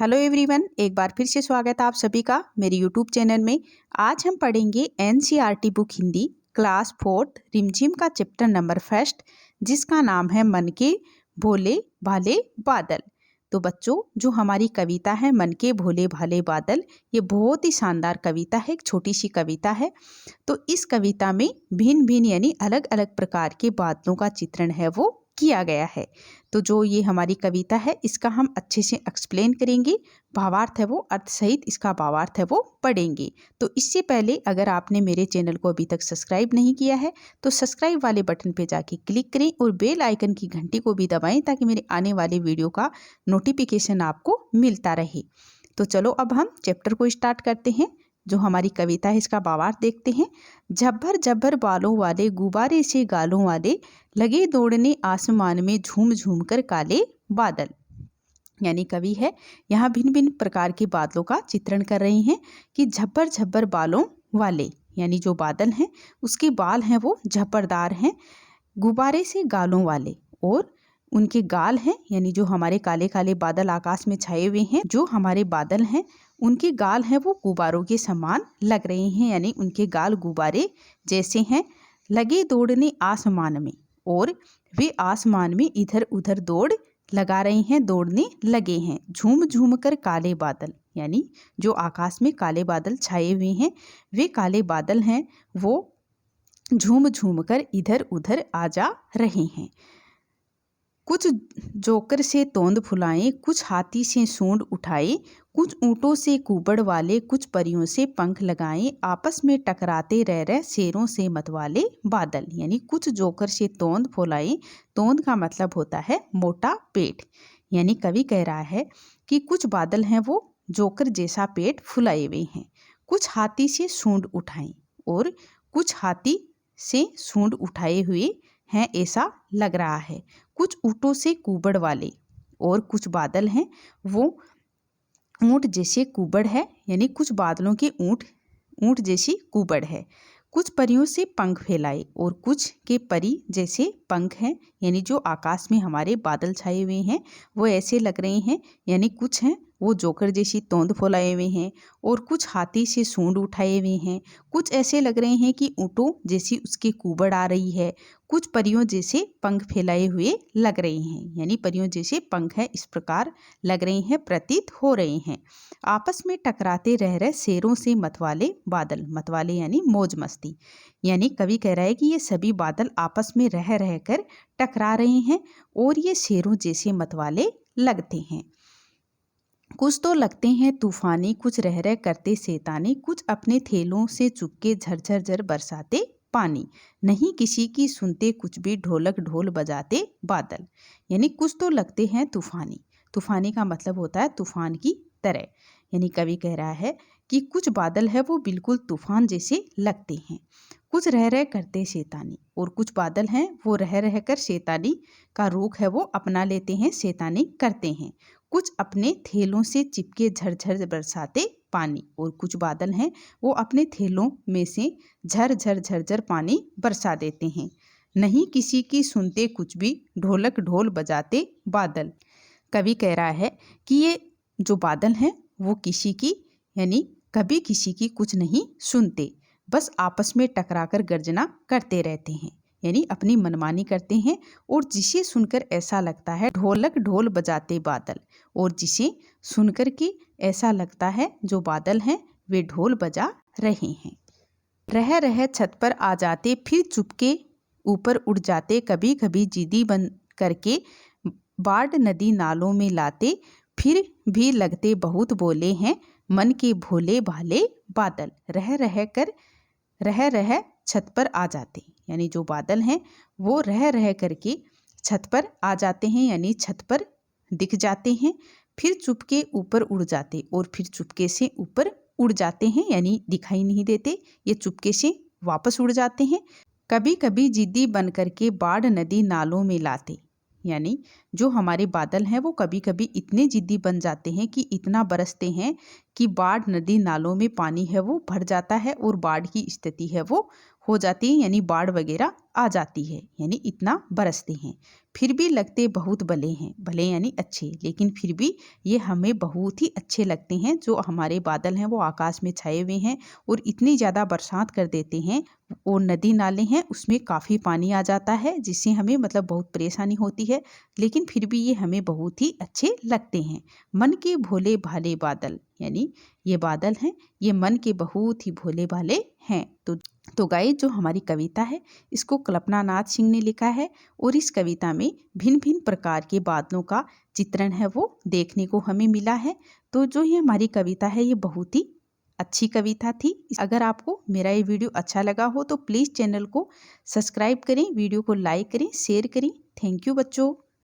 Hello everyone, एक बार फिर से स्वागत है आप सभी का मेरे यूट्यूब चैनल में। आज हम पढ़ेंगे एनसीईआरटी बुक हिंदी क्लास 4 रिमझिम का चैप्टर नंबर फर्स्ट, जिसका नाम है मन के भोले भाले बादल। तो बच्चों, जो हमारी कविता है मन के भोले भाले बादल, ये बहुत ही शानदार कविता है, एक छोटी सी कविता है। तो इस कविता में भिन्न भिन्न यानी अलग अलग प्रकार के बादलों का चित्रण है वो किया गया है। तो जो ये हमारी कविता है इसका हम अच्छे से एक्सप्लेन करेंगे, भावार्थ है वो अर्थ सहित इसका भावार्थ है वो पढ़ेंगे। तो इससे पहले अगर आपने मेरे चैनल को अभी तक सब्सक्राइब नहीं किया है तो सब्सक्राइब वाले बटन पे जाके क्लिक करें और बेल आइकन की घंटी को भी दबाएं ताकि मेरे आने वाले वीडियो का नोटिफिकेशन आपको मिलता रहे। तो चलो अब हम चैप्टर को स्टार्ट करते हैं। जो हमारी कविता है इसका भावार्थ देखते हैं। झब्बर झब्बर बालों वाले गुब्बारे से गालों वाले, लगे दौड़ने आसमान में झूम झूम कर काले बादल। यानी कवि है यहाँ भिन्न भिन्न प्रकार के बादलों का चित्रण कर रही हैं कि झब्बर झब्बर बालों वाले यानी जो बादल हैं उसके बाल हैं वो झब्बरदार हैं, गुब्बारे से गालों वाले और उनके गाल हैं यानी जो हमारे काले काले बादल आकाश में छाए हुए हैं, जो हमारे बादल हैं उनके गाल हैं वो गुब्बारों के समान लग रहे हैं यानी उनके गाल गुब्बारे जैसे हैं। लगे दौड़ने आसमान में और वे आसमान में इधर उधर दौड़ लगा रहे हैं, दौड़ने लगे हैं। झूम झूम कर काले बादल यानी जो आकाश में काले बादल छाए हुए हैं वे काले बादल हैं, वो झूम झूम कर इधर उधर आ जा रहे हैं। कुछ जोकर से तोंद फुलाए, कुछ हाथी से सूंड उठाए, कुछ ऊँटों से कुबड़ वाले, कुछ परियों से पंख लगाए, आपस में टकराते रह रहे शेरों से मतवाले बादल। यानी कुछ जोकर से तोंद फुलाए, तोंद का मतलब होता है मोटा पेट। यानी कवि कह रहा है कि कुछ बादल हैं वो जोकर जैसा पेट फुलाए हुए हैं। कुछ हाथी से सूंड उठाए और कुछ हाथी से सूंड उठाए हुए हैं ऐसा लग रहा है। कुछ ऊँटों से कुबड़ वाले और कुछ बादल हैं वो ऊँट जैसे कुबड़ है यानी कुछ बादलों के ऊँट जैसी कुबड़ है। कुछ परियों से पंख फैलाए और कुछ के परी जैसे पंख हैं यानी जो आकाश में हमारे बादल छाए हुए हैं वो ऐसे लग रहे हैं। यानी कुछ हैं वो जोकर जैसी तोंद फैलाए हुए हैं और कुछ हाथी से सूंड उठाए हुए हैं। कुछ ऐसे लग रहे हैं कि ऊँटों जैसी उसकी कुबड़ आ रही है। कुछ परियों जैसे पंख फैलाए हुए लग रहे हैं यानी परियों जैसे पंख है इस प्रकार लग रहे हैं, प्रतीत हो रहे हैं। आपस में टकराते रह रहे शेरों से मतवाले बादल, मतवाले यानी मौज मस्ती। यानी कवि कह रहा है कि ये सभी बादल आपस में रह रह कर टकरा रहे हैं और ये शेरों जैसे मतवाले लगते हैं। कुछ तो लगते हैं तूफानी, कुछ रह रह करते शैतानी, कुछ अपने थैलों से चुपके झरझर झर बरसाते पानी, नहीं किसी की सुनते कुछ भी ढोलक ढोल बजाते बादल। यानी कुछ तो लगते हैं तूफानी, तूफानी का मतलब होता है तूफान की तरह। यानी कवि कह रहा है कि कुछ बादल है वो बिल्कुल तूफान जैसे लगते हैं। कुछ रह रह करते शैतानी और कुछ बादल हैं वो रह रह कर शैतानी का रूख है वो अपना लेते हैं, शैतानी करते हैं। कुछ अपने थैलों से चिपके झरझर बरसाते पानी और कुछ बादल हैं वो अपने थैलों में से झरझर झरझर पानी बरसा देते हैं। नहीं किसी की सुनते कुछ भी ढोलक ढोल बजाते बादल। कवि कह रहा है कि ये जो बादल हैं वो किसी की यानी कभी किसी की कुछ नहीं सुनते, बस आपस में टकराकर गर्जना करते रहते हैं यानी अपनी मनमानी करते हैं। और जिसे सुनकर ऐसा लगता है ढोलक ढोल बजाते बादल, और जिसे सुनकर के ऐसा लगता है जो बादल हैं वे ढोल बजा रहे हैं। रह रह छत पर आ जाते फिर चुपके ऊपर उड़ जाते, कभी कभी जिद्दी बन करके बाढ़ नदी नालों में लाते, फिर भी लगते बहुत बोले हैं मन के भोले भाले बादल। रह रह छत पर आ जाते यानी जो बादल हैं वो रह रह करके छत पर आ जाते हैं यानी छत पर दिख जाते हैं, फिर चुपके ऊपर उड़ जाते और फिर चुपके से ऊपर उड़ जाते हैं यानी दिखाई नहीं देते, ये चुपके से वापस उड़ जाते हैं। कभी कभी जिद्दी बन करके बाढ़ नदी नालों में लाते, यानी जो हमारे बादल हैं वो कभी कभी इतने जिद्दी बन जाते हैं कि इतना बरसते हैं कि बाढ़ नदी नालों में पानी है वो भर जाता है और बाढ़ की स्थिति है वो हो जाती है, यानी बाढ़ वगैरह आ जाती है, यानी इतना बरसते हैं। फिर भी लगते बहुत भले हैं, भले यानी अच्छे, लेकिन फिर भी ये हमें बहुत ही अच्छे लगते हैं। जो हमारे बादल हैं वो आकाश में छाए हुए हैं और इतनी ज़्यादा बरसात कर देते हैं, और नदी नाले हैं उसमें काफ़ी पानी आ जाता है, जिससे हमें मतलब बहुत परेशानी होती है, लेकिन फिर भी ये हमें बहुत ही अच्छे लगते हैं। मन के भोले भाले बादल, यानी ये बादल हैं, ये मन के बहुत ही भोले भाले हैं। तो गाइस, जो हमारी कविता है इसको कल्पना नाथ सिंह ने लिखा है, और इस कविता में भिन्न भिन्न प्रकार के बादलों का चित्रण है वो देखने को हमें मिला है। तो जो ये हमारी कविता है ये बहुत ही अच्छी कविता थी। अगर आपको मेरा ये वीडियो अच्छा लगा हो तो प्लीज़ चैनल को सब्सक्राइब करें, वीडियो को लाइक करें, शेयर करें। थैंक यू बच्चों।